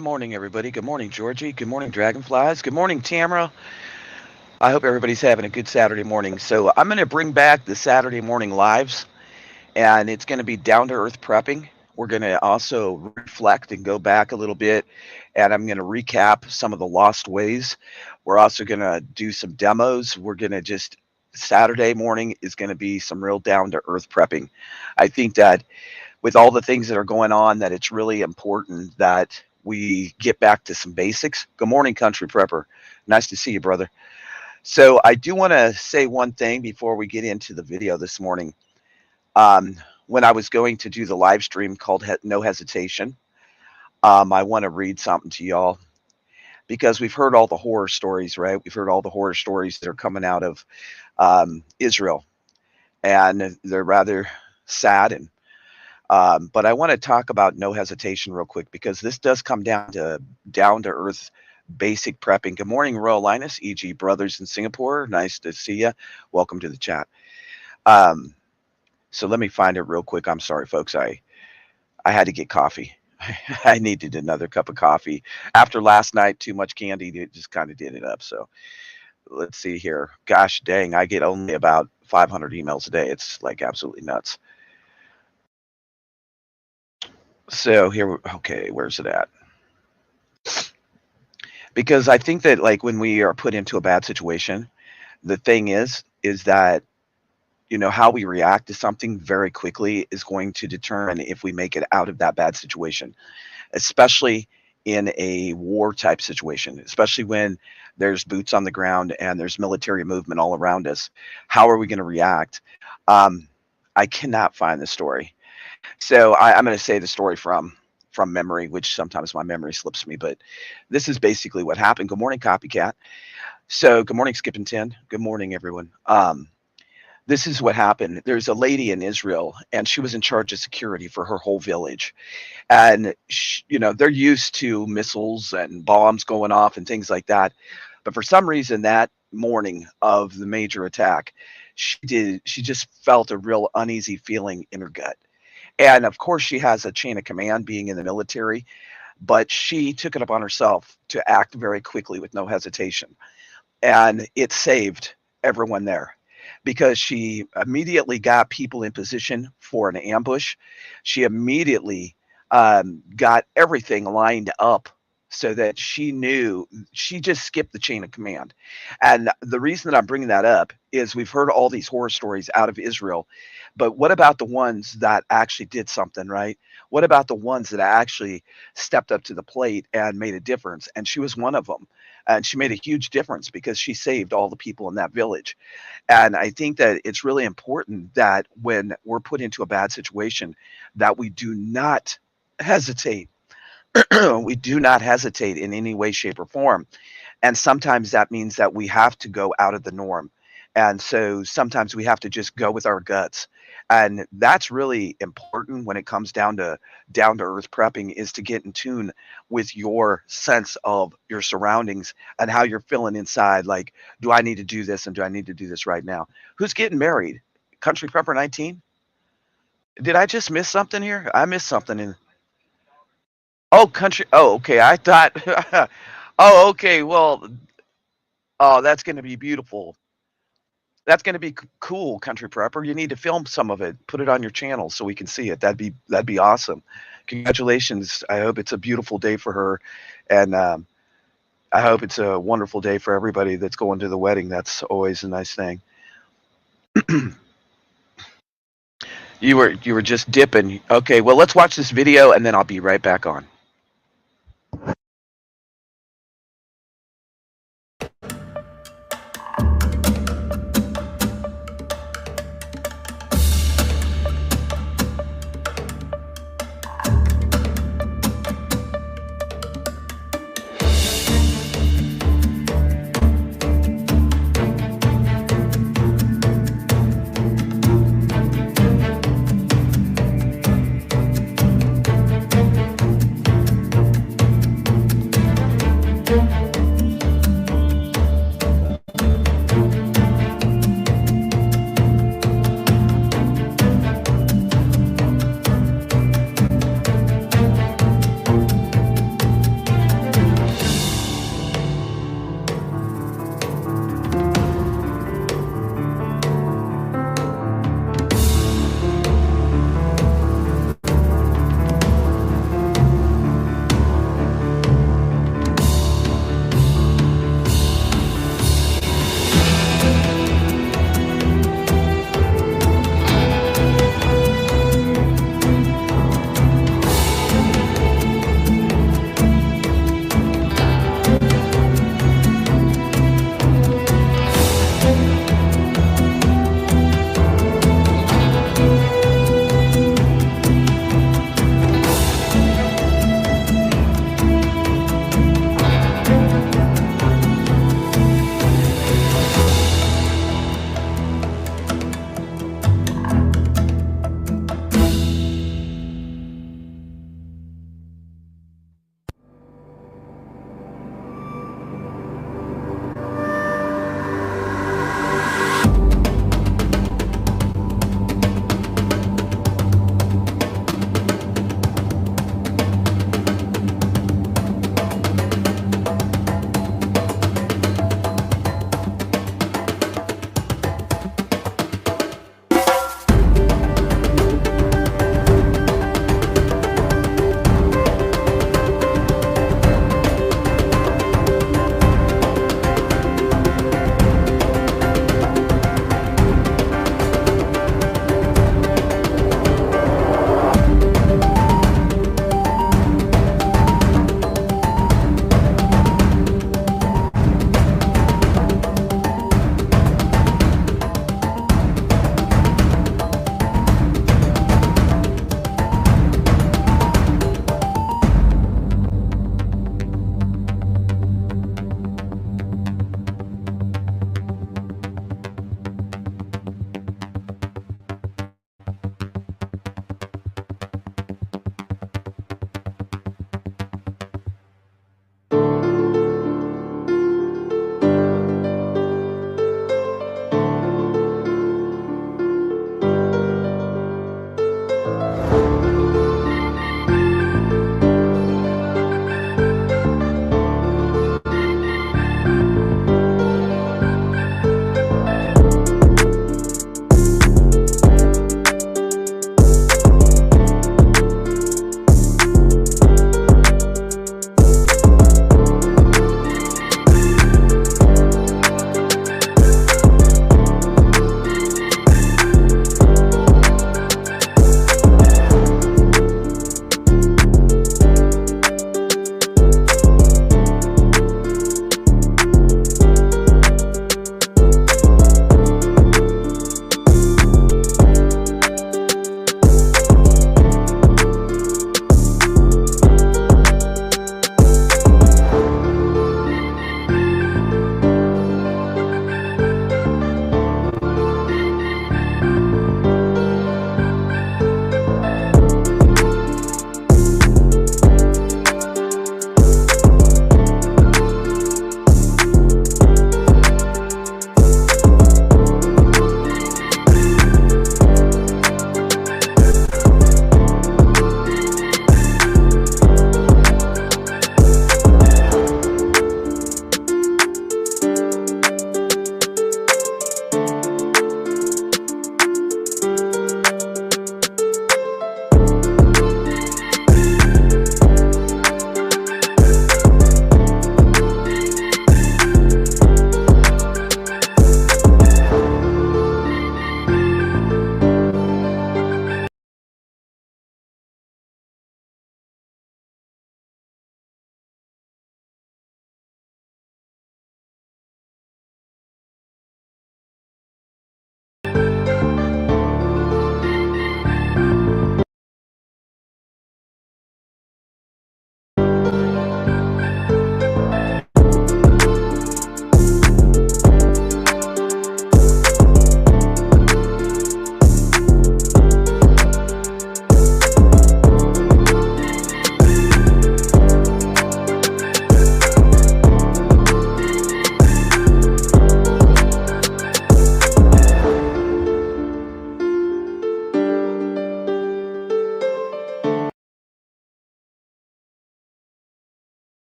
Good morning, everybody. Good morning, Georgie. Good morning, Dragonflies. Good morning, Tamara. I hope everybody's having a good Saturday morning. So, I'm going to bring back the Saturday morning lives, and it's going to be down to earth prepping. We're going to also reflect and go back a little bit, and I'm going to recap some of the lost ways. We're also going to do some demos. We're going to just Saturday morning is going to be some real down to earth prepping. I think that with all the things that are going on, that it's really important that we get back to some basics. Good morning, Country Prepper. Nice to see you, brother. So I do want to say one thing before we get into the video this morning. Um, when I was going to do the live stream called No Hesitation, I want to read something to y'all because we've heard all the horror stories, right? We've heard all the horror stories that are coming out of Israel, and they're rather sad. And but I want to talk about no hesitation real quick because this does come down to earth basic prepping. Good morning, Royal Linus, EG brothers in Singapore. Nice to see you. Welcome to the chat. Um, so let me find it real quick. I'm sorry, folks. I had to get coffee. I needed another cup of coffee after last night. Too much candy. It just kind of did it up. So let's see here. Gosh dang, I get only about 500 emails a day. It's like absolutely nuts. So here, okay, where's it at? Because I think that like when we are put into a bad situation, the thing is that how we react to something very quickly is going to determine if we make it out of that bad situation, especially in a war type situation, especially when there's boots on the ground and there's military movement all around us. How are we going to react? Um, I cannot find the story. So I'm going to say the story from memory, which sometimes my memory slips me, but this is basically what happened. Good morning, Copycat. So good morning, Skip and 10. Good morning, everyone. This is what happened. There's a lady in Israel, and she was in charge of security for her whole village. And, they're used to missiles and bombs going off and things like that. But for some reason, that morning of the major attack, she just felt a real uneasy feeling in her gut. And of course, she has a chain of command being in the military, but she took it upon herself to act very quickly with no hesitation. And it saved everyone there because she immediately got people in position for an ambush. She immediately got everything lined up so that she knew she just skipped the chain of command. And the reason that I'm bringing that up is we've heard all these horror stories out of Israel, but what about the ones that actually did something, right? What about the ones that actually stepped up to the plate and made a difference? And she was one of them. And she made a huge difference because she saved all the people in that village. And I think that it's really important that when we're put into a bad situation, that we do not hesitate. We do not hesitate in any way, shape, or form. And sometimes that means that we have to go out of the norm. And so sometimes we have to just go with our guts. And that's really important when it comes down to earth prepping, is to get in tune with your sense of your surroundings and how you're feeling inside. Like, do I need to do this and do I need to do this right now? Who's getting married? Country Prepper 19? Did I just miss something here? I missed something in. Oh, country. Oh, okay. I thought. Oh, okay. Well, oh, that's going to be beautiful. That's going to be cool, Country Prepper. You need to film some of it, put it on your channel so we can see it. That'd be awesome. Congratulations. I hope it's a beautiful day for her, and I hope it's a wonderful day for everybody that's going to the wedding. That's always a nice thing. You were just dipping. Okay, well, let's watch this video and then I'll be right back on.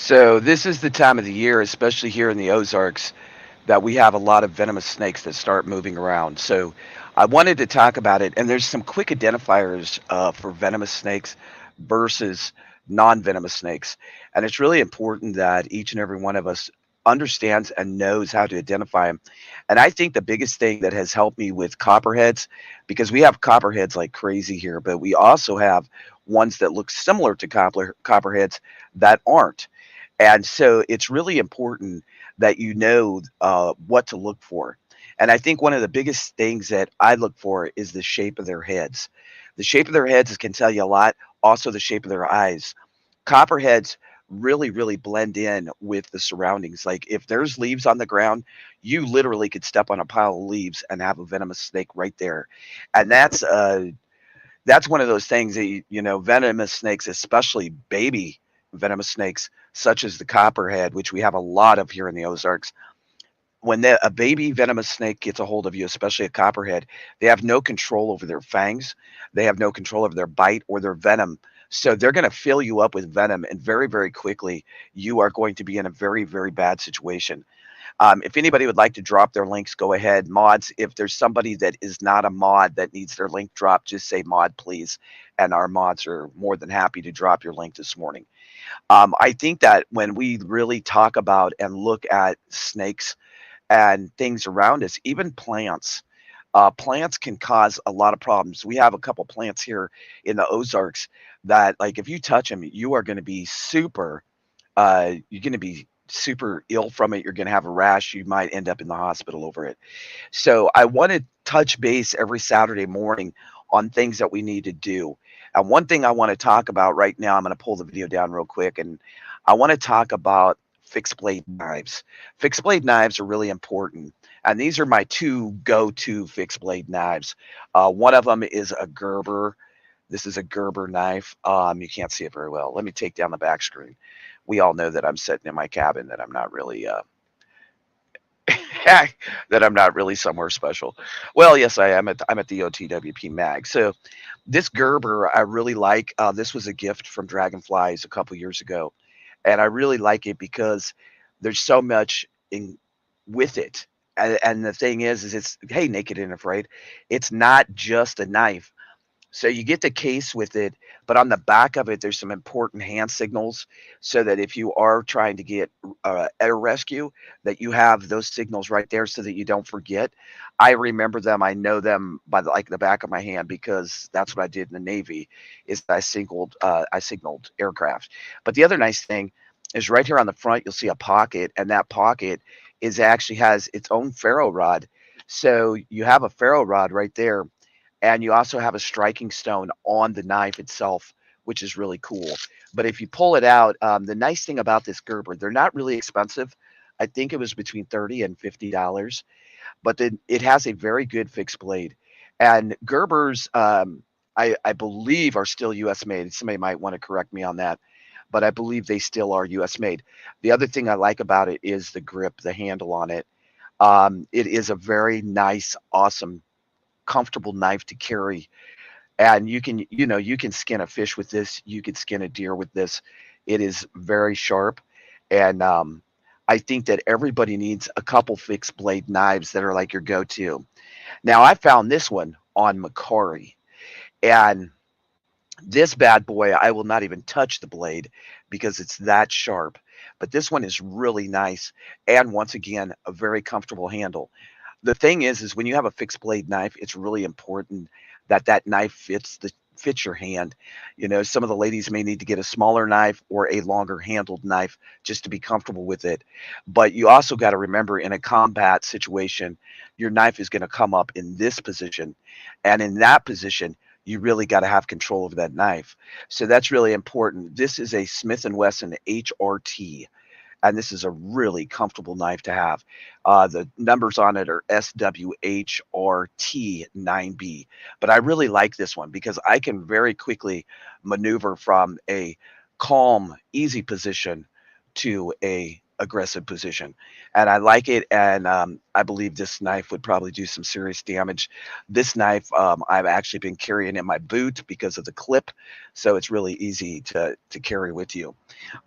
So this is the time of the year, especially here in the Ozarks, that we have a lot of venomous snakes that start moving around. So I wanted to talk about it, and there's some quick identifiers for venomous snakes versus non-venomous snakes. And it's really important that each and every one of us understands and knows how to identify them. And I think the biggest thing that has helped me with copperheads, because we have copperheads like crazy here, but we also have ones that look similar to copperheads that aren't. And so it's really important that you know what to look for. And I think one of the biggest things that I look for is the shape of their heads. The shape of their heads can tell you a lot. Also, the shape of their eyes. Copperheads really, really blend in with the surroundings. Like if there's leaves on the ground, you literally could step on a pile of leaves and have a venomous snake right there. And that's one of those things that venomous snakes, especially baby venomous snakes, such as the copperhead, which we have a lot of here in the Ozarks. When a baby venomous snake gets a hold of you, especially a copperhead, they have no control over their fangs. They have no control over their bite or their venom. So they're going to fill you up with venom, and very, very quickly, you are going to be in a very, very bad situation. If anybody would like to drop their links, go ahead. Mods, if there's somebody that is not a mod that needs their link dropped, just say mod, please. And our mods are more than happy to drop your link this morning. I think that when we really talk about and look at snakes and things around us, even plants, plants can cause a lot of problems. We have a couple plants here in the Ozarks that, like, if you touch them, you are going to be you're going to be super ill from it. You're going to have a rash. You might end up in the hospital over it. So I want to touch base every Saturday morning on things that we need to do. And one thing I want to talk about right now, I'm going to pull the video down real quick, and I want to talk about fixed blade knives. Fixed blade knives are really important. And these are my two go-to fixed blade knives. One of them is a Gerber. This is a Gerber knife. You can't see it very well. Let me take down the back screen. We all know that I'm sitting in my cabin, that I'm not really that I'm not really somewhere special. Well, yes, I am. I'm at the OTWP mag. So this Gerber, I really like. This was a gift from Dragonflies a couple years ago, and I really like it because there's so much in with it. And the thing is it's, hey, naked and afraid. It's not just a knife. So you get the case with it, but on the back of it, there's some important hand signals so that if you are trying to get air rescue, that you have those signals right there so that you don't forget. I remember them. I know them by like the back of my hand because that's what I did in the Navy. Is I signaled aircraft. But the other nice thing is right here on the front, you'll see a pocket, and that pocket is actually has its own ferro rod. So you have a ferro rod right there, and you also have a striking stone on the knife itself, which is really cool. But if you pull it out, the nice thing about this Gerber, they're not really expensive. I think it was between $30 and $50, but then it has a very good fixed blade. And Gerbers, I believe, are still U.S. made. Somebody might want to correct me on that, but I believe they still are U.S. made. The other thing I like about it is the grip, the handle on it. It is a very nice, awesome, comfortable knife to carry, and you can skin a fish with this. You could skin a deer with this. It is very sharp, and I think that everybody needs a couple fixed blade knives that are like your go-to. Now I found this one on Macari, and this bad boy, I will not even touch the blade because it's that sharp. But this one is really nice, and once again, a very comfortable handle. The thing is when you have a fixed blade knife, it's really important that that knife fits your hand. Some of the ladies may need to get a smaller knife or a longer handled knife just to be comfortable with it. But you also got to remember, in a combat situation, your knife is going to come up in this position, and in that position, you really got to have control of that knife. So that's really important. This is a Smith and Wesson HRT, and this is a really comfortable knife to have. The numbers on it are SWHRT9B, but I really like this one because I can very quickly maneuver from a calm, easy position to a aggressive position, and I like it. And I believe this knife would probably do some serious damage. This knife, I've actually been carrying in my boot because of the clip, so it's really easy to carry with you.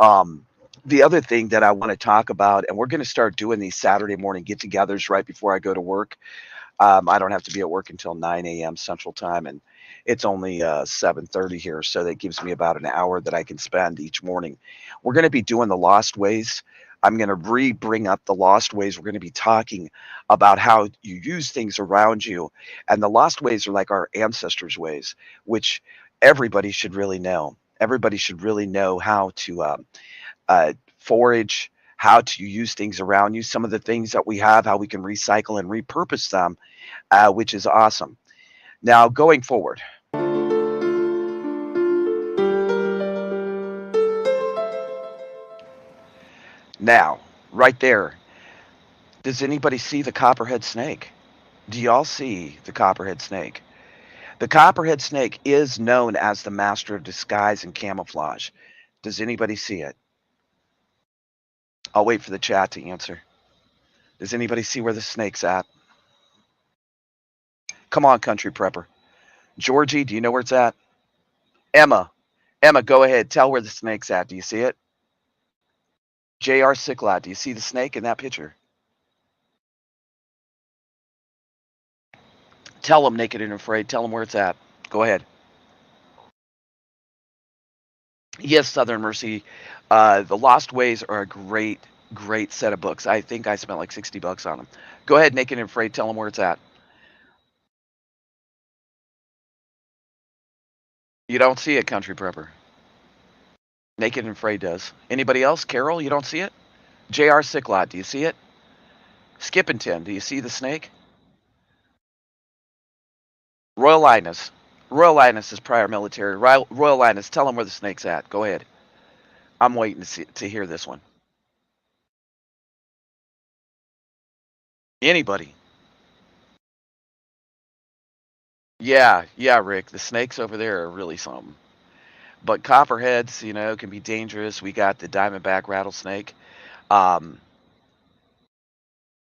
Um, The other thing that I want to talk about, and we're going to start doing these Saturday morning get togethers right before I go to work. I don't have to be at work until 9 a.m. Central Time, and it's only 7:30 here, so that gives me about an hour that I can spend each morning. We're going to be doing the lost ways. I'm going to bring up the lost ways. We're going to be talking about how you use things around you, and the lost ways are like our ancestors' ways, which everybody should really know. Everybody should really know how to forage, how to use things around you, some of the things that we have, how we can recycle and repurpose them, which is awesome. Now, going forward, now, right there, does anybody see the copperhead snake? Do y'all see the copperhead snake? The copperhead snake is known as the master of disguise and camouflage. Does anybody see it? I'll wait for the chat to answer. Does anybody see where the snake's at? Come on, country prepper. Georgie, do you know where it's at? Emma, Emma, go ahead. Tell where the snake's at. Do you see it? J.R. Sicklot, do you see the snake in that picture? Tell them, Naked and Afraid. Tell them where it's at. Go ahead. Yes, Southern Mercy. The Lost Ways are a great set of books. I think I spent like $60 on them. Go ahead, Naked and Afraid. Tell them where it's at. You don't see it, Country Prepper. Naked and Afraid does. Anybody else? Carol, you don't see it? J.R. Sicklot, do you see it? Skippington, do you see the snake? Royal Linus. Royal Linus is prior military. Royal Linus, tell them where the snake's at. Go ahead. I'm waiting to hear this one. Anybody? Yeah, yeah, Rick. The snakes over there are really something. But copperheads, can be dangerous. We got the diamondback rattlesnake. Um,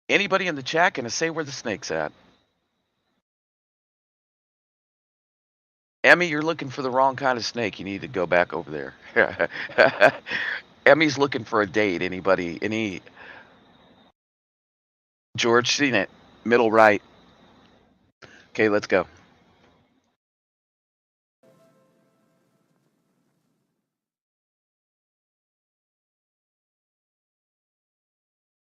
Anybody in the chat gonna say where the snake's at? Emmy, you're looking for the wrong kind of snake. You need to go back over there. Emmy's looking for a date. Anybody? Any? George, seen it. Middle right. Okay, let's go.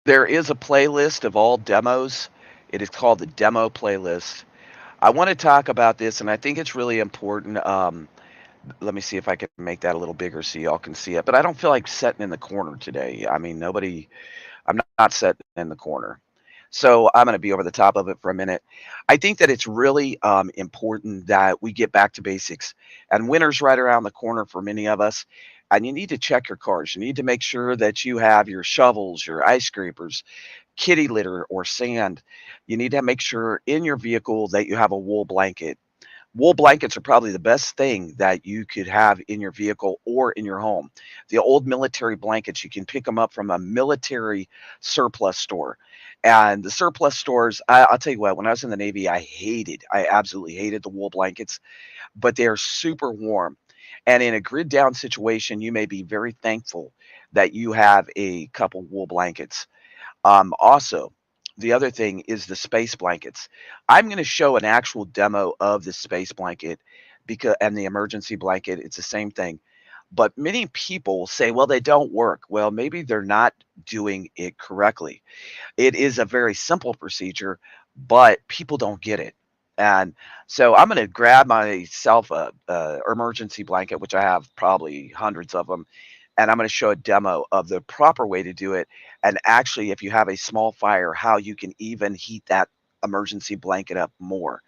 There is a playlist of all demos. It is called the demo playlist. I want to talk about this, and I think it's really important. Let me see if I can make that a little bigger so y'all can see it. But I don't feel like sitting in the corner today. I mean, I'm not sitting in the corner. So I'm going to be over the top of it for a minute. I think that it's really important that we get back to basics. And winter's right around the corner for many of us. And you need to check your cars. You need to make sure that you have your shovels, your ice scrapers, kitty litter, or sand. You need to make sure in your vehicle that you have a wool blanket. Wool blankets are probably the best thing that you could have in your vehicle or in your home. The old military blankets, you can pick them up from a military surplus store. And the surplus stores, I'll tell you what, when I was in the Navy, I absolutely hated the wool blankets, but they are super warm. And in a grid down situation, you may be very thankful that you have a couple wool blankets. Also, the other thing is the space blankets. I'm going to show an actual demo of the space blanket because and the emergency blanket. It's the same thing. But many people say, well, they don't work. Well, maybe they're not doing it correctly. It is a very simple procedure, but people don't get it. And so I'm going to grab myself a emergency blanket, which I have probably hundreds of them, and I'm going to show a demo of the proper way to do it. And actually, if you have a small fire, how you can even heat that emergency blanket up more.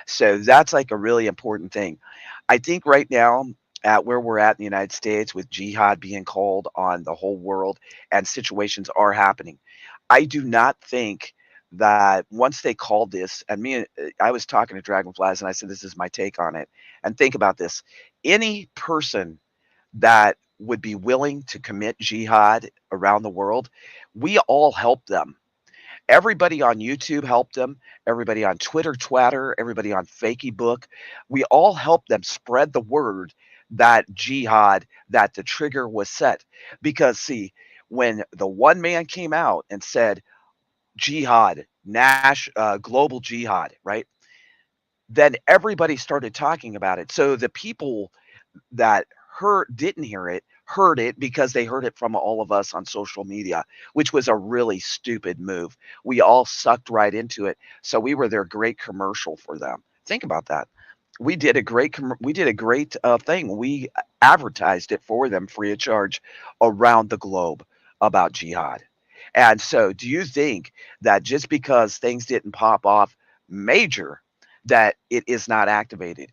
So that's like a really important thing. I think right now, at where we're at in the United States, with jihad being called on the whole world and situations are happening, I do not think that once they called this, and I was talking to Dragonflies and I said, this is my take on it. And think about this, any person that would be willing to commit jihad around the world, we all help them. Everybody on YouTube helped them. Everybody on Twitter, Twatter, everybody on Fakey Book. We all help them spread the word that jihad, that the trigger was set. Because see, when the one man came out and said jihad, global jihad, right? Then everybody started talking about it. So the people that didn't hear it heard it because they heard it from all of us on social media, which was a really stupid move. We all sucked right into it, so we were their great commercial for them. Think about that. We did a great thing. We advertised it for them free of charge around the globe about jihad. And so, do you think that just because things didn't pop off major, that it is not activated?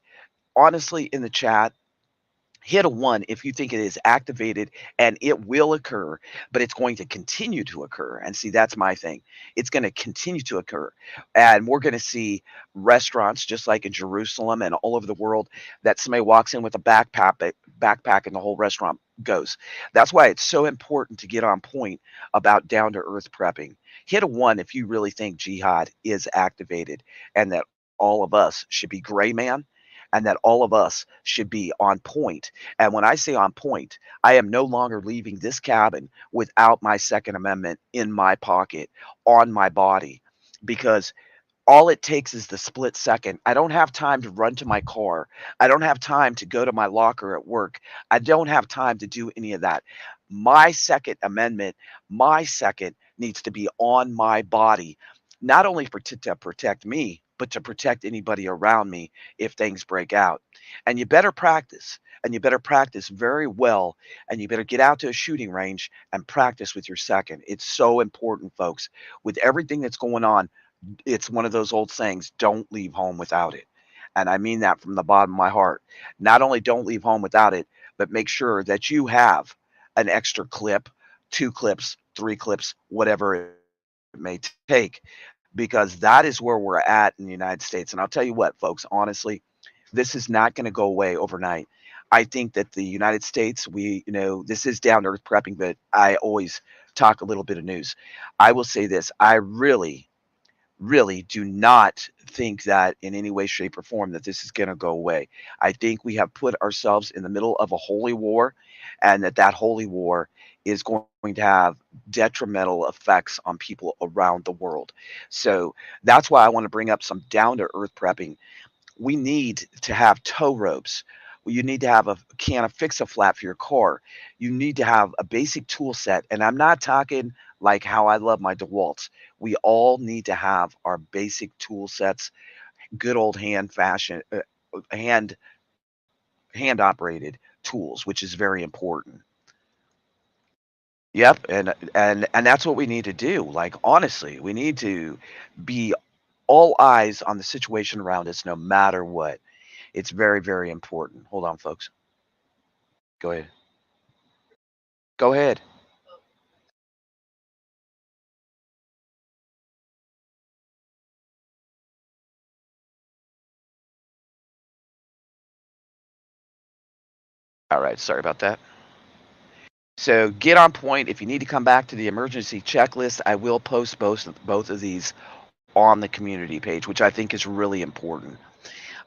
Honestly, in the chat, hit a one if you think it is activated, and it will occur, but it's going to continue to occur. And see, that's my thing. It's going to continue to occur. And we're going to see restaurants just like in Jerusalem and all over the world that somebody walks in with a backpack and the whole restaurant goes. That's why it's so important to get on point about down to earth prepping. Hit a one if you really think jihad is activated and that all of us should be gray man and that all of us should be on point. And when I say on point, I am no longer leaving this cabin without my Second Amendment in my pocket, on my body, because all it takes is the split second. I don't have time to run to my car. I don't have time to go to my locker at work. I don't have time to do any of that. My Second Amendment, my second, needs to be on my body, not only to protect me, but to protect anybody around me if things break out. And you better practice, and you better practice very well, and you better get out to a shooting range and practice with your second. It's so important, folks. With everything that's going on, it's one of those old sayings, don't leave home without it. And I mean that from the bottom of my heart. Not only don't leave home without it, but make sure that you have an extra clip, two clips, three clips, whatever it may take, because that is where we're at in the United States. And I'll tell you what, folks, honestly, this is not going to go away overnight. I think that the United States, this is down to earth prepping, but I always talk a little bit of news. I will say this: I really do not think that in any way, shape, or form that this is going to go away. I think we have put ourselves in the middle of a holy war, and that holy war is going to have detrimental effects on people around the world. So that's why I want to bring up some down to earth prepping. We need to have tow ropes. Well, you need to have a can of fix a flat for your car. You need to have a basic tool set. And I'm not talking like how I love my DeWalt's. We all need to have our basic tool sets, good old hand hand operated tools, which is very important. Yep, and that's what we need to do. Like honestly, we need to be all eyes on the situation around us no matter what. It's very, very important. Hold on, folks. Go ahead. Go ahead. All right, sorry about that. So get on point. If you need to come back to the emergency checklist, I will post both of these on the community page, which I think is really important.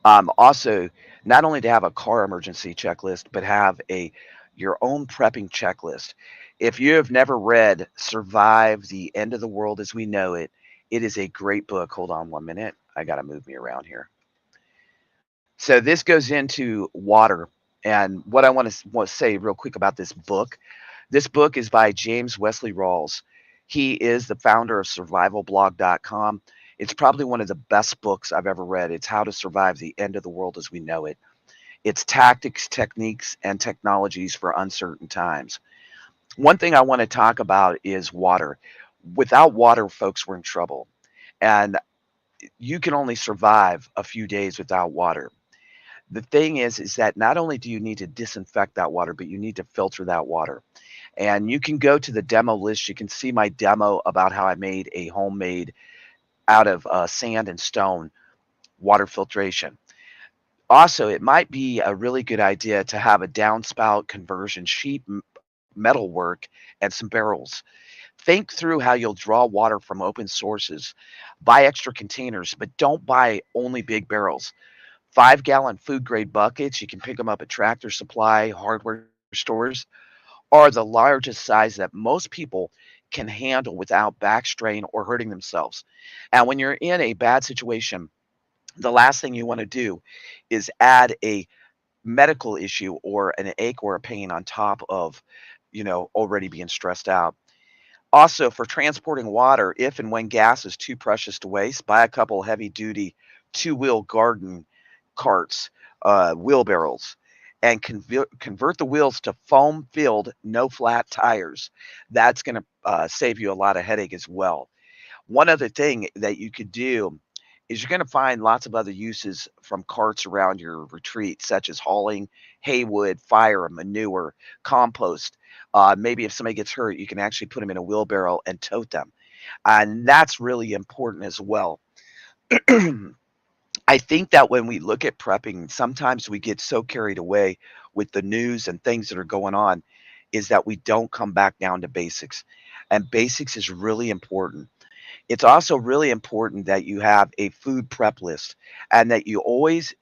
Also, not only to have a car emergency checklist, but have a your own prepping checklist. If you have never read "Survive the End of the World as We Know It," it is a great book. Hold on 1 minute. I got to move me around here. So this goes into water, and what I want to say real quick about this book. This book is by James Wesley Rawls. He is the founder of survivalblog.com. It's probably one of the best books I've ever read. It's How to Survive the End of the World as We Know It. It's tactics, techniques, and technologies for uncertain times. One thing I want to talk about is water. Without water, folks, we're in trouble. And you can only survive a few days without water. The thing is that not only do you need to disinfect that water, but you need to filter that water. And you can go to the demo list. You can see my demo about how I made a homemade out of sand and stone water filtration. Also, it might be a really good idea to have a downspout conversion sheet metal work and some barrels. Think through how you'll draw water from open sources. Buy extra containers, but don't buy only big barrels. 5-gallon food grade buckets, you can pick them up at Tractor Supply, hardware stores, are the largest size that most people can handle without back strain or hurting themselves. And when you're in a bad situation, the last thing you want to do is add a medical issue or an ache or a pain on top of, already being stressed out. Also, for transporting water, if and when gas is too precious to waste, buy a couple heavy duty two-wheel garden carts, wheelbarrows, and convert the wheels to foam filled, no flat tires. That's going to save you a lot of headache as well. One other thing that you could do is you're going to find lots of other uses from carts around your retreat, such as hauling haywood, fire, manure, compost. Maybe if somebody gets hurt, you can actually put them in a wheelbarrow and tote them. And that's really important as well. I think that when we look at prepping, sometimes we get so carried away with the news and things that are going on, is that we don't come back down to basics. And basics is really important. It's also really important that you have a food prep list and that you always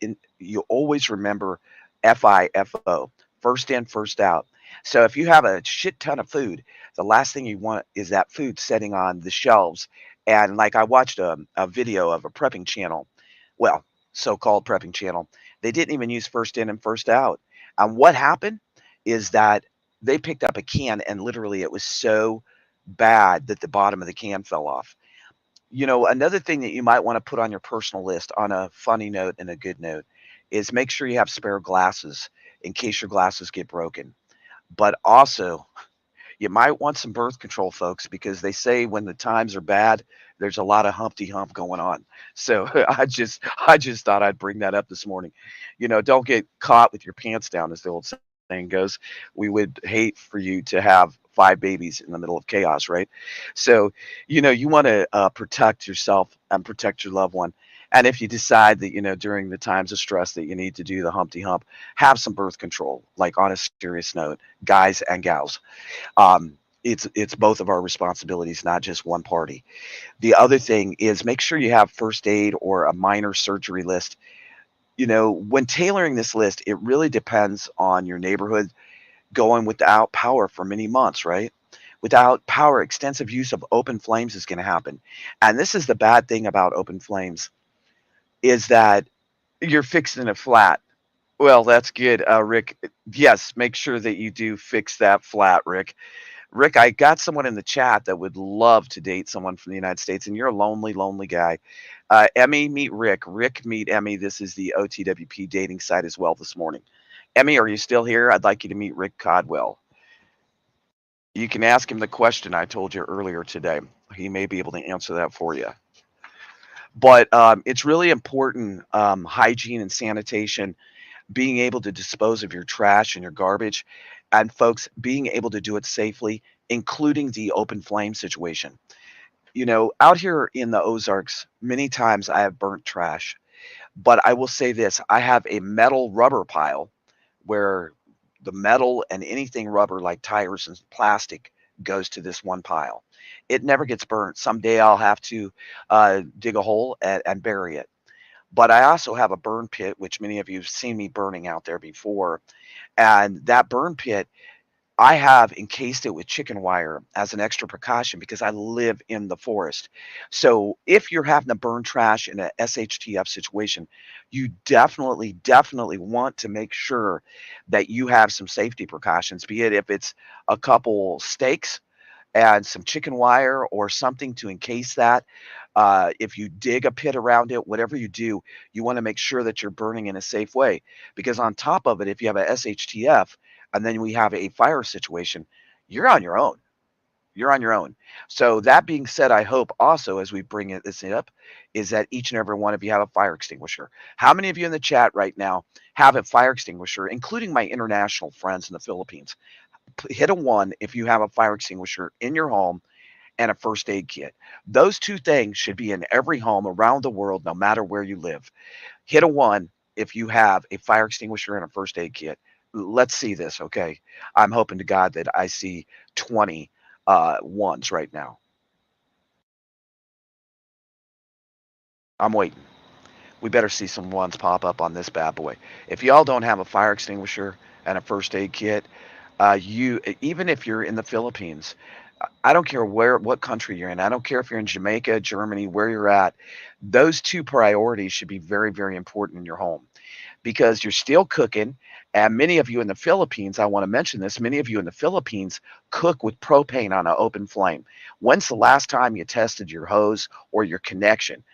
remember FIFO, first in, first out. So if you have a shit ton of food, the last thing you want is that food sitting on the shelves. And like I watched a video of a prepping channel, well, so-called prepping channel. They didn't even use first in and first out. And what happened is that they picked up a can and literally it was so bad that the bottom of the can fell off. Another thing that you might want to put on your personal list on a funny note and a good note is make sure you have spare glasses in case your glasses get broken. But also, you might want some birth control, folks, because they say when the times are bad, there's a lot of Humpty Hump going on. So I just thought I'd bring that up this morning. Don't get caught with your pants down, as the old saying goes. We would hate for you to have five babies in the middle of chaos, right? So, you want to protect yourself and protect your loved one. And if you decide that, during the times of stress that you need to do the Humpty Hump, have some birth control, like on a serious note, guys and gals. It's both of our responsibilities, not just one party. The other thing is make sure you have first aid or a minor surgery list. When tailoring this list, it really depends on your neighborhood going without power for many months, right? Without power, extensive use of open flames is going to happen. And this is the bad thing about open flames is that you're fixing a flat. Well, that's good, Rick. Yes, make sure that you do fix that flat, Rick. Rick, I got someone in the chat that would love to date someone from the United States, and you're a lonely, lonely guy. Emmy, meet Rick. Rick, meet Emmy. This is the OTWP dating site as well this morning. Emmy, are you still here? I'd like you to meet Rick Codwell. You can ask him the question I told you earlier today. He may be able to answer that for you. But it's really important, hygiene and sanitation, being able to dispose of your trash and your garbage, and folks, being able to do it safely, including the open flame situation. Out here in the Ozarks, many times I have burnt trash, but I will say this, I have a metal rubber pile where the metal and anything rubber like tires and plastic goes to this one pile. It never gets burnt. Someday I'll have to dig a hole and bury it. But I also have a burn pit, which many of you have seen me burning out there before. And that burn pit, I have encased it with chicken wire as an extra precaution because I live in the forest. So if you're having to burn trash in a SHTF situation, you definitely, definitely want to make sure that you have some safety precautions, be it if it's a couple stakes and some chicken wire or something to encase that. If you dig a pit around it, whatever you do, you want to make sure that you're burning in a safe way. Because on top of it, if you have a SHTF and then we have a fire situation, you're on your own. You're on your own. So that being said, I hope also as we bring this up is that each and every one of you have a fire extinguisher. How many of you in the chat right now have a fire extinguisher, including my international friends in the Philippines? Hit a one if you have a fire extinguisher in your home and a first aid kit. Those two things should be in every home around the world, no matter where you live. Hit a one if you have a fire extinguisher and a first aid kit. Let's see this, okay? I'm hoping to God that I see 20 ones right now. I'm waiting. we better see some ones pop up on this bad boy. If y'all don't have a fire extinguisher and a first aid kit, you even if you're in the Philippines, I don't care what country you're in. I don't care if you're in Jamaica, Germany, where you're at. Those two priorities should be very, very important in your home because you're still cooking. And many of you in the Philippines, I want to mention this, many of you in the Philippines cook with propane on an open flame. When's the last time you tested your hose or your connection?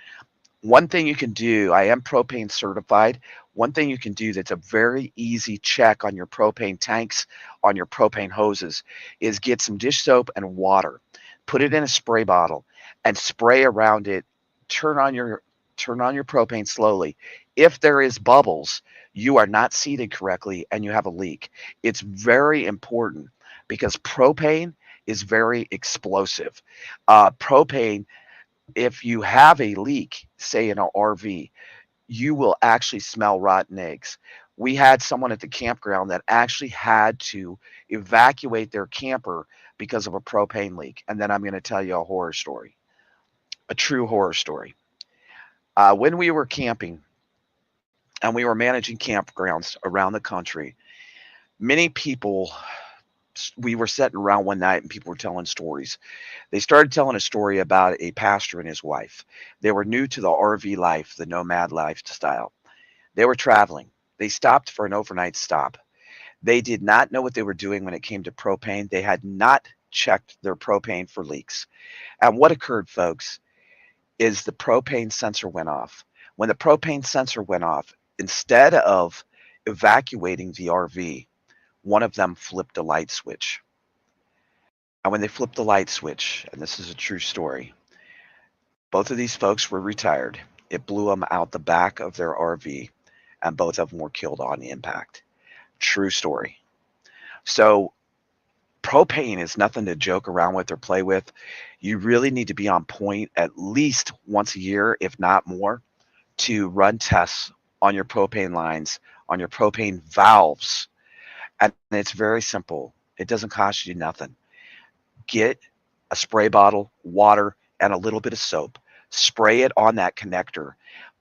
One thing you can do, I am propane certified. One thing you can do that's a very easy check on your propane tanks, on your propane hoses, is get some dish soap and water, put it in a spray bottle, and spray around it. Turn on your turn on your propane slowly. If there is bubbles, you are not seated correctly and you have a leak. It's very important because propane is very explosive. Propane, if you have a leak, say in an RV, you will actually smell rotten eggs. We had someone at the campground that actually had to evacuate their camper because of a propane leak. And then I'm going to tell you a horror story, a true horror story. When we were camping and we were managing campgrounds around the country, many people, we were sitting around one night and people were telling stories. They started telling a story about a pastor and his wife. They were new to the RV life, the nomad lifestyle. They were traveling. They stopped for an overnight stop. They did not know what they were doing when it came to propane. They had not checked their propane for leaks. And what occurred, folks, is the propane sensor went off. When the propane sensor went off, instead of evacuating the RV, one of them flipped a light switch. And when they flipped the light switch, and this is a true story, both of these folks were retired. It blew them out the back of their RV, and both of them were killed on impact. True story. So, propane is nothing to joke around with or play with. You really need to be on point at least once a year, if not more, to run tests on your propane lines, on your propane valves. And it's very simple. It doesn't cost you nothing. Get a spray bottle, water, and a little bit of soap. Spray it on that connector.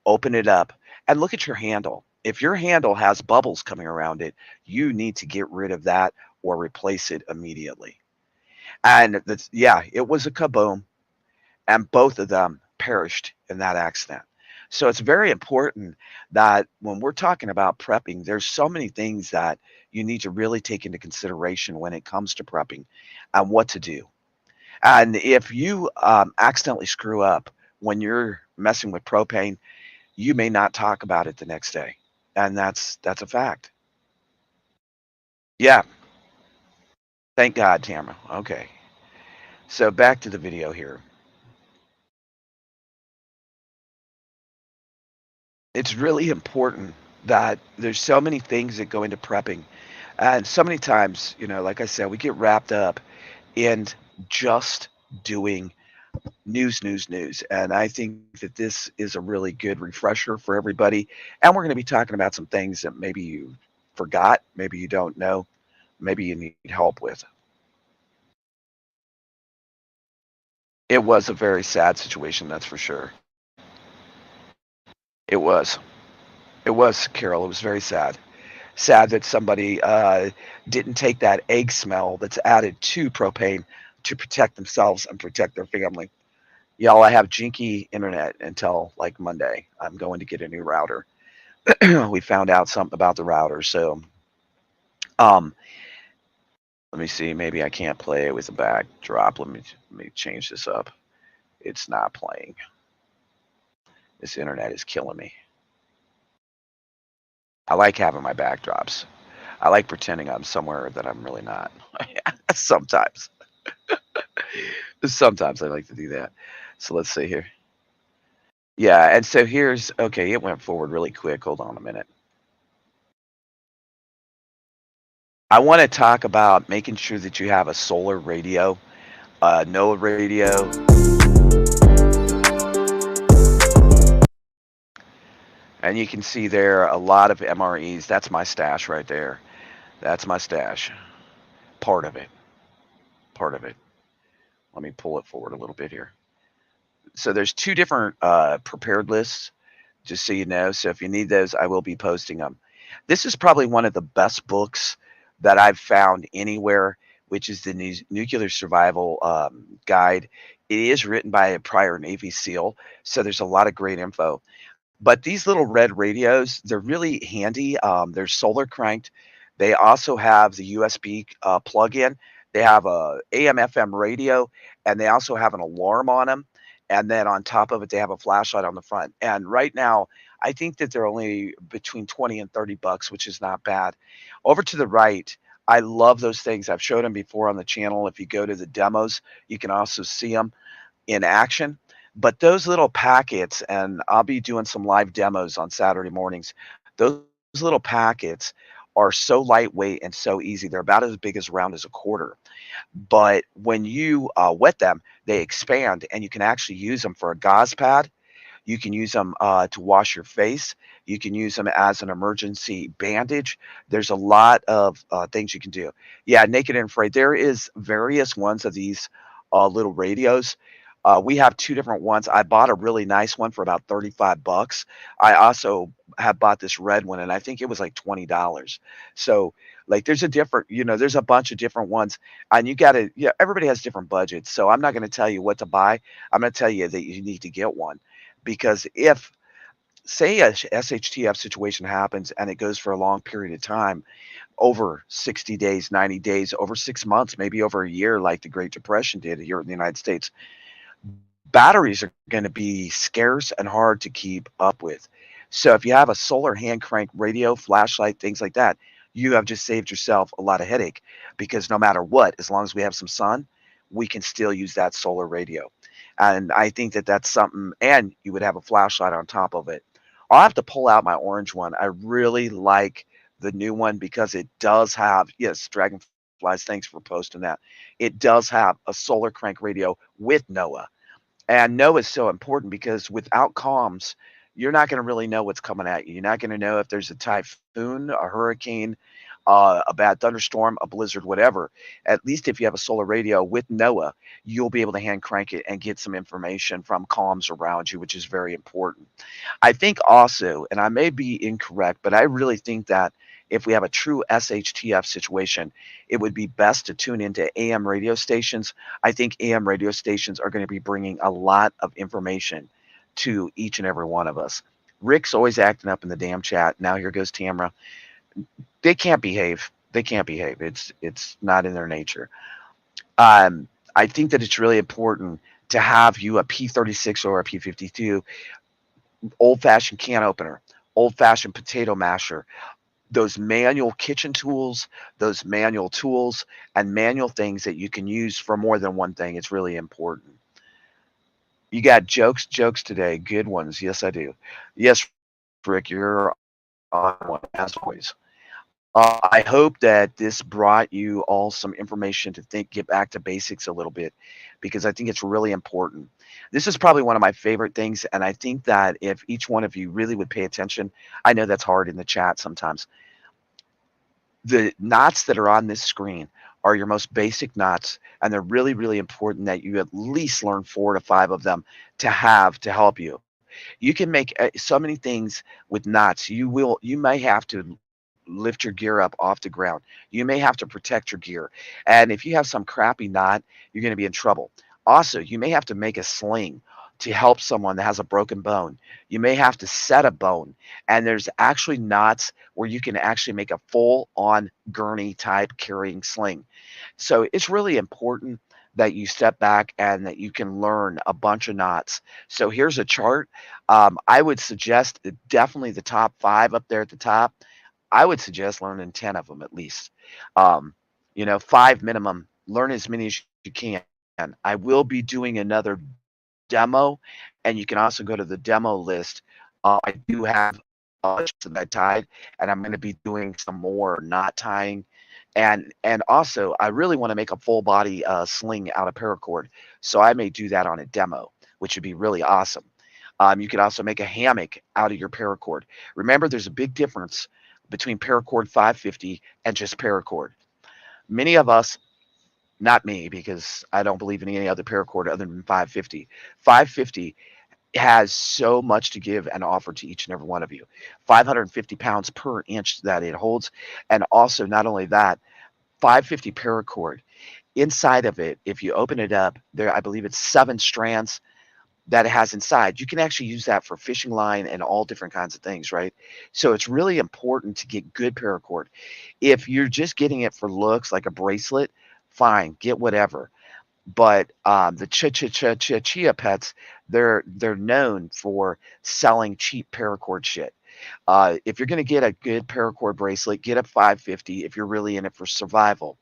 Open it up and look at your handle. If your handle has bubbles coming around it, you need to get rid of that or replace it immediately. And that's, yeah, it was a kaboom, and both of them perished in that accident. So it's very important that when we're talking about prepping, there's so many things that you need to really take into consideration when it comes to prepping and what to do. And if you accidentally screw up when you're messing with propane, you may not talk about it the next day, and that's a fact. Yeah, thank God, Tamara. Okay, so back to the video here. It's really important that there's so many things that go into prepping, and so many times, like I said, we get wrapped up in just doing news. And I think that this is a really good refresher for everybody. And we're going to be talking about some things that maybe you forgot, maybe you don't know, maybe you need help with. It was a very sad situation, that's for sure. It was. It was, Carol. It was very sad. Sad that somebody didn't take that egg smell that's added to propane to protect themselves and protect their family. Y'all, I have jinky internet until like Monday. I'm going to get a new router. We found out something about the router, so um, let me see. Maybe I can't play it with a backdrop. Let me change this up. It's not playing. This internet is killing me. I like having my backdrops. I like pretending I'm somewhere that I'm really not. Sometimes. Sometimes I like to do that. So let's see here. Yeah, and so here's okay, it went forward really quick. Hold on a minute. I want to talk about making sure that you have a solar radio, NOAA radio. And you can see there a lot of MREs. That's my stash right there. That's my stash. Part of it. Part of it. Let me pull it forward a little bit here. So there's two different prepared lists. just so you know. So if you need those, I will be posting them. This is probably one of the best books that I've found anywhere, which is the Nuclear Survival Guide. It is written by a prior Navy SEAL, so there's a lot of great info. But these little red radios, they're really handy. They're solar cranked. They also have the USB plug-in. They have a AM/FM radio, and they also have an alarm on them. And then on top of it, they have a flashlight on the front. And right now, I think that they're only between 20 and 30 bucks, which is not bad. Over to the right, I love those things. I've showed them before on the channel. If you go to the demos, you can also see them in action. But those little packets, and I'll be doing some live demos on Saturday mornings. Those little packets are so lightweight and so easy. They're about as big as round as a quarter. But when you wet them, they expand, and you can actually use them for a gauze pad. You can use them to wash your face. You can use them as an emergency bandage. There's a lot of things you can do. Yeah, naked and afraid. There is various ones of these little radios. We have two different ones. I bought a really nice one for about 35 bucks. I also have bought this red one, and I think it was like $20. So, like, there's a different, there's a bunch of different ones, and you got to, yeah, everybody has different budgets. So I'm not going to tell you what to buy. I'm going to tell you that you need to get one, because if, say, a SHTF situation happens and it goes for a long period of time, over 60 days, 90 days, over 6 months, maybe over a year, like the Great Depression did here in the United States, batteries are going to be scarce and hard to keep up with. So if you have a solar hand crank radio, flashlight, things like that, you have just saved yourself a lot of headache, because no matter what, as long as we have some sun, we can still use that solar radio. And I think that that's something, and you would have a flashlight on top of it. I'll have to pull out my orange one. I really like the new one because it does have, yes, Dragonflies, thanks for posting that. It does have a solar crank radio with NOAA. And know is so important, because without comms, you're not going to really know what's coming at you. You're not going to know if there's a typhoon, a hurricane, a bad thunderstorm, a blizzard, whatever. At least if you have a solar radio with NOAA, you'll be able to hand crank it and get some information from comms around you, which is very important. I think also, and I may be incorrect, but I really think that if we have a true SHTF situation, it would be best to tune into AM radio stations. I think AM radio stations are going to be bringing a lot of information to each and every one of us. Rick's always acting up in the damn chat. Now here goes Tamra. They can't behave. They can't behave. It's not in their nature. I think that it's really important to have you a P36 or a P52, old fashioned can opener, old fashioned potato masher, those manual kitchen tools, those manual tools, and manual things that you can use for more than one thing. It's really important. You got jokes today, good ones. Yes, I do. Yes, Rick, you're on one as always. I hope that this brought you all some information to get back to basics a little bit, because I think it's really important. This is probably one of my favorite things, and I think that if each one of you really would pay attention, I know that's hard in the chat sometimes. The knots that are on this screen are your most basic knots, and they're really, really important that you at least learn 4 to 5 of them to have to help you. You can make so many things with knots. You may have to lift your gear up off the ground. You may have to protect your gear. And if you have some crappy knot, you're going to be in trouble. Also, you may have to make a sling to help someone that has a broken bone. You may have to set a bone. And there's actually knots where you can actually make a full on gurney type carrying sling. So it's really important that you step back and that you can learn a bunch of knots. So here's a chart. I would suggest definitely the top 5 up there at the top. I would suggest learning 10 of them at least. Um, 5 minimum. Learn as many as you can. I will be doing another demo, and you can also go to the demo list. I do have that I tied, and I'm going to be doing some more knot tying. And also, I really want to make a full body sling out of paracord, so I may do that on a demo, which would be really awesome. You could also make a hammock out of your paracord. Remember, there's a big difference between paracord 550 and just paracord. Many of us, not me, because I don't believe in any other paracord other than 550. 550 has so much to give and offer to each and every one of you. 550 pounds per inch that it holds. And also, not only that, 550 paracord. Inside of it, if you open it up, there, I believe it's 7 strands that it has inside. You can actually use that for fishing line and all different kinds of things, right? So it's really important to get good paracord. If you're just getting it for looks, like a bracelet, fine, get whatever. But the chia pets, they're known for selling cheap paracord shit. If you're going to get a good paracord bracelet, get a 550 if you're really in it for survival.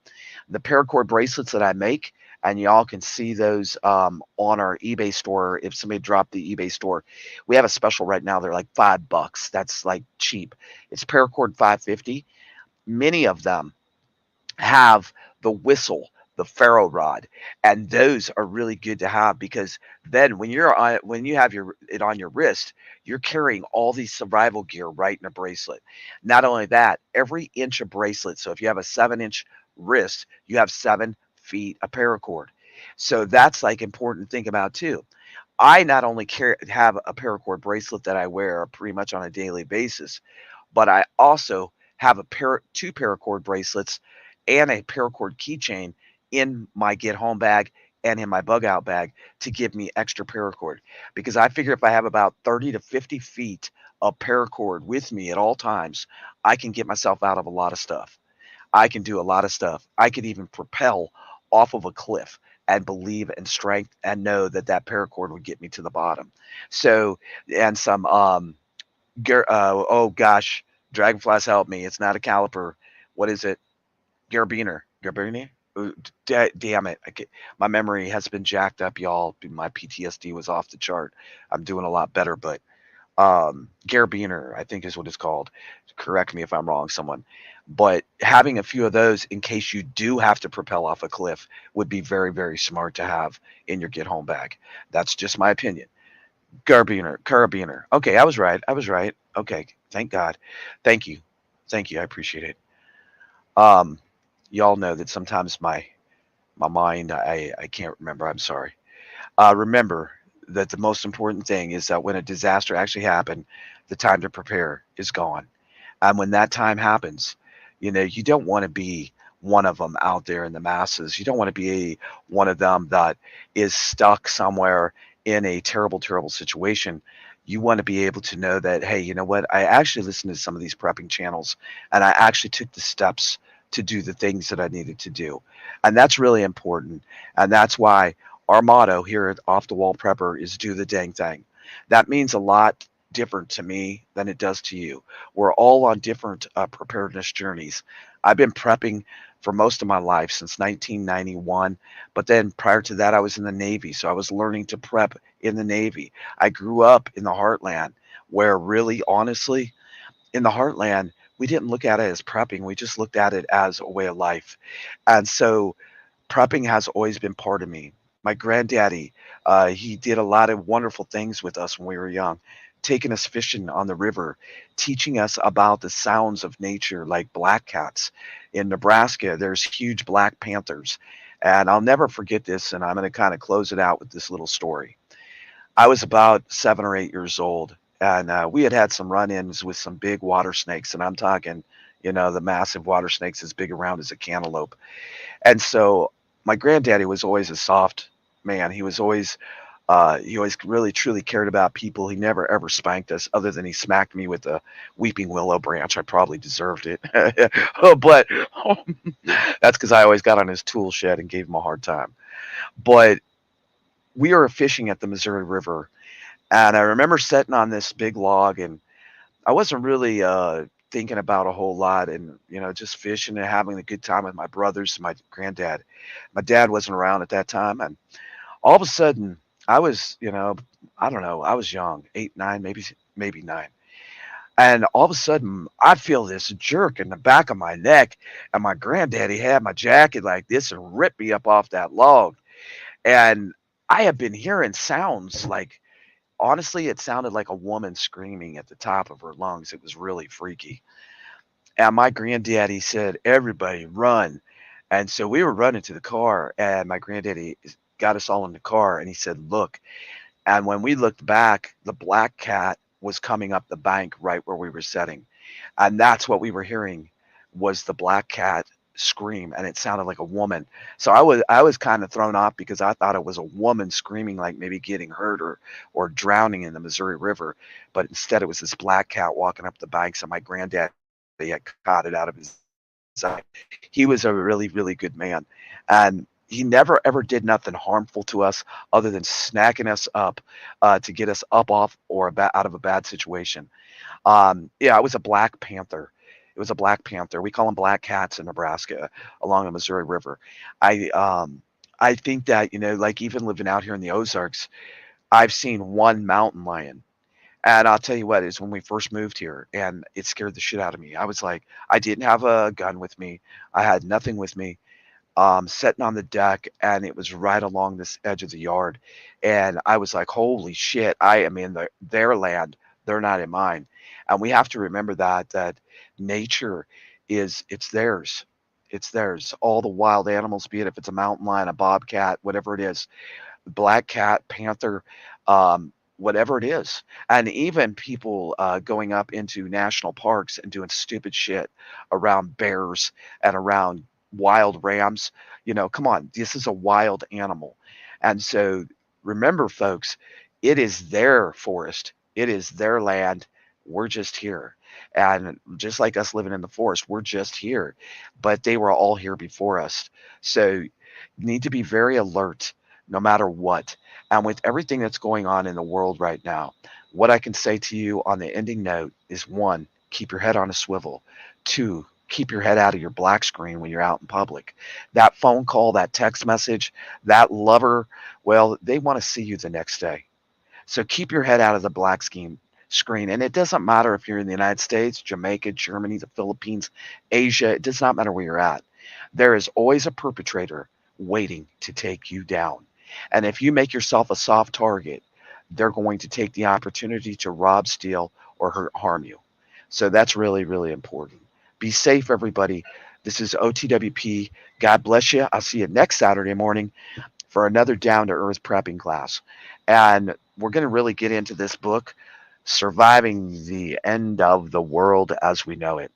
The paracord bracelets that I make, and y'all can see those on our eBay store. If somebody dropped the eBay store, we have a special right now. They're like $5. That's like cheap. It's paracord 550. Many of them have the whistle, the ferro rod, and those are really good to have because then when you have it on your wrist, you're carrying all these survival gear right in a bracelet. Not only that, every inch of bracelet. So if you have a 7 inch wrist, you have 7 feet of paracord. So that's like important to think about too. I not only have a paracord bracelet that I wear pretty much on a daily basis, but I also have two paracord bracelets and a paracord keychain in my get home bag and in my bug out bag to give me extra paracord. Because I figure if I have about 30 to 50 feet of paracord with me at all times, I can get myself out of a lot of stuff. I can do a lot of stuff. I could even propel off of a cliff and believe in strength and know that that paracord would get me to the bottom. So, and some oh gosh, Dragonflies help me. It's not a caliper. What is it? Garabiner. Garabiner? Damn it. My memory has been jacked up, y'all. My PTSD was off the chart. I'm doing a lot better, but Garabiner, I think is what it's called. Correct me if I'm wrong, someone. But having a few of those in case you do have to propel off a cliff would be very, very smart to have in your get home bag. That's just my opinion. Carabiner. Okay, I was right. I was right. Okay, thank God. Thank you. Thank you. I appreciate it. Um, y'all know that sometimes my mind I can't remember. I'm sorry. Remember that the most important thing is that when a disaster actually happened, the time to prepare is gone. And when that time happens, you don't want to be one of them out there in the masses. You don't want to be one of them that is stuck somewhere in a terrible, terrible situation. You want to be able to know that, hey, you know what? I actually listened to some of these prepping channels and I actually took the steps to do the things that I needed to do. And that's really important. And that's why our motto here at Off the Wall Prepper is do the dang thing. That means a lot different to me than it does to you. We're all on different preparedness journeys. I've been prepping for most of my life since 1991, but then prior to that, I was in the Navy, so I was learning to prep in the Navy. I grew up in the heartland, where really, honestly, in the heartland, we didn't look at it as prepping. We just looked at it as a way of life. And so prepping has always been part of me. My granddaddy, he did a lot of wonderful things with us when we were young, taking us fishing on the river, teaching us about the sounds of nature, like black cats. In Nebraska, there's huge black panthers. And I'll never forget this, and I'm going to kind of close it out with this little story. I was about 7 or 8 years old, and we had had some run-ins with some big water snakes, and I'm talking, the massive water snakes as big around as a cantaloupe. And so my granddaddy was always a soft man. He always really truly cared about people. He never ever spanked us, other than he smacked me with a weeping willow branch. I probably deserved it, but that's because I always got on his tool shed and gave him a hard time. But we were fishing at the Missouri River, and I remember sitting on this big log, and I wasn't really thinking about a whole lot, and just fishing and having a good time with my brothers and my granddad. My dad wasn't around at that time, and all of a sudden, I was, I don't know, I was young, 8, 9, maybe 9. And all of a sudden, I feel this jerk in the back of my neck, and my granddaddy had my jacket like this and ripped me up off that log. And I have been hearing sounds like, honestly, it sounded like a woman screaming at the top of her lungs. It was really freaky. And my granddaddy said, "Everybody run." And so we were running to the car, and my granddaddy got us all in the car, and he said, "Look." And when we looked back, the black cat was coming up the bank right where we were sitting. And that's what we were hearing was the black cat scream, and it sounded like a woman. So I was kind of thrown off because I thought it was a woman screaming, like maybe getting hurt or drowning in the Missouri River, but instead it was this black cat walking up the banks, and my granddad had caught it out of his eye. He was a really, really good man, and he never ever did nothing harmful to us other than snacking us up to get us up off or out of a bad situation. Yeah, it was a black panther. It was a black panther. We call them black cats in Nebraska along the Missouri River. I think that, like even living out here in the Ozarks, I've seen one mountain lion. And I'll tell you what, is when we first moved here, and it scared the shit out of me. I was like, I didn't have a gun with me. I had nothing with me. Sitting on the deck, and it was right along this edge of the yard. And I was like, holy shit, I am in their land. They're not in mine. And we have to remember that nature it's theirs. It's theirs. All the wild animals, be it if it's a mountain lion, a bobcat, whatever it is, black cat, panther, whatever it is. And even people going up into national parks and doing stupid shit around bears and around wild rams. Come on, this is a wild animal. And so remember, folks, it is their forest. It is their land. We're just here. And just like us living in the forest, we're just here. But they were all here before us. So you need to be very alert no matter what. And with everything that's going on in the world right now, what I can say to you on the ending note is, one, keep your head on a swivel. Two, keep your head out of your black screen when you're out in public. That phone call, that text message, that lover, well, they want to see you the next day. So keep your head out of the black screen. And it doesn't matter if you're in the United States, Jamaica, Germany, the Philippines, Asia. It does not matter where you're at. There is always a perpetrator waiting to take you down. And if you make yourself a soft target, they're going to take the opportunity to rob, steal, or harm you. So that's really, really important. Be safe, everybody. This is OTWP. God bless you. I'll see you next Saturday morning for another Down to Earth prepping class. And we're going to really get into this book, Surviving the End of the World as We Know It.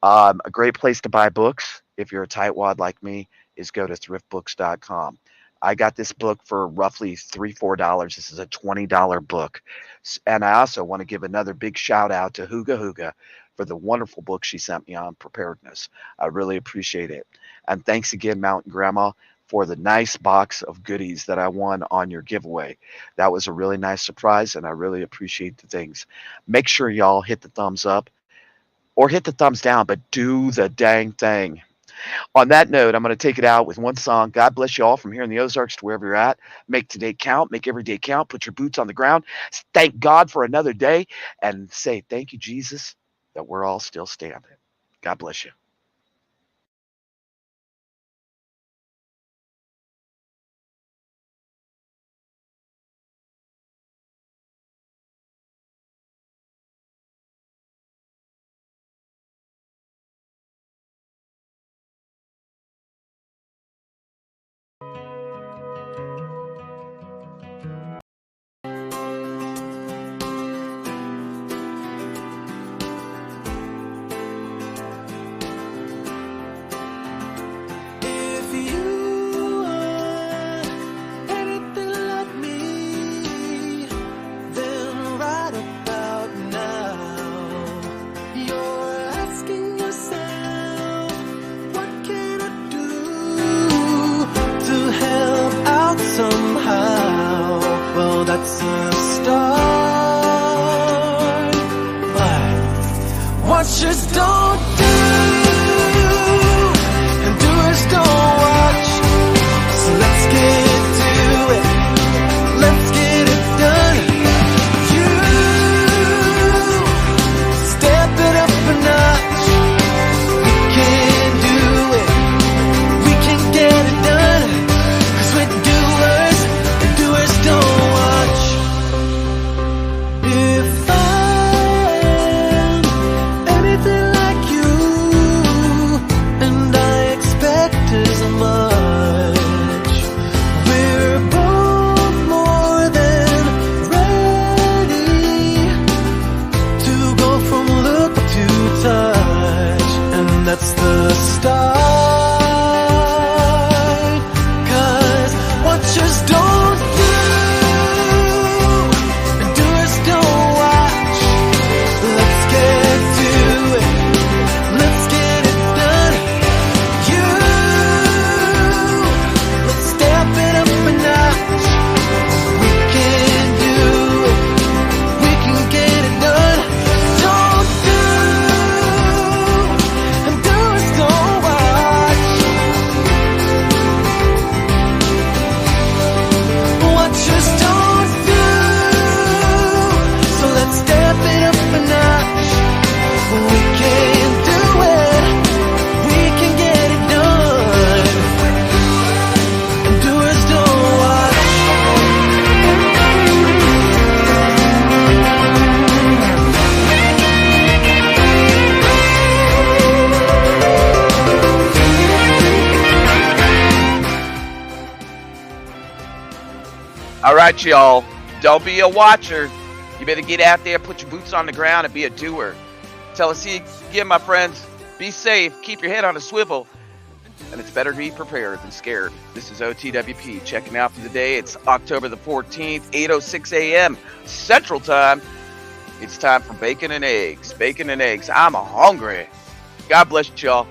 A great place to buy books, if you're a tightwad like me, is go to thriftbooks.com. I got this book for roughly $3-4. This is a $20 book. And I also want to give another big shout out to Huga Huga for the wonderful book she sent me on preparedness. I really appreciate it. And thanks again, Mountain Grandma, for the nice box of goodies that I won on your giveaway. That was a really nice surprise, and I really appreciate the things. Make sure y'all hit the thumbs up or hit the thumbs down, but do the dang thing. On that note, I'm going to take it out with one song. God bless you all from here in the Ozarks to wherever you're at. Make today count. Make every day count. Put your boots on the ground. Thank God for another day. And say, thank you, Jesus, that we're all still standing. God bless you. If you are anything like me, then right about now, you're asking yourself, what can I do to help out somehow? Well, that's a start, but watch just don't do. Don't watch, so let's get to it. Let's get it done. You step it up a notch. We can do it. We can get it done. 'Cause we're doers, and doers don't watch. If I'm anything like you, right, y'all. Don't be a watcher. You better get out there, put your boots on the ground, and be a doer. Till I see you again, my friends. Be safe. Keep your head on a swivel. And it's better to be prepared than scared. This is OTWP checking out for the day. It's October the 14th, 8:06 a.m. Central Time. It's time for bacon and eggs. Bacon and eggs. I'm hungry. God bless y'all.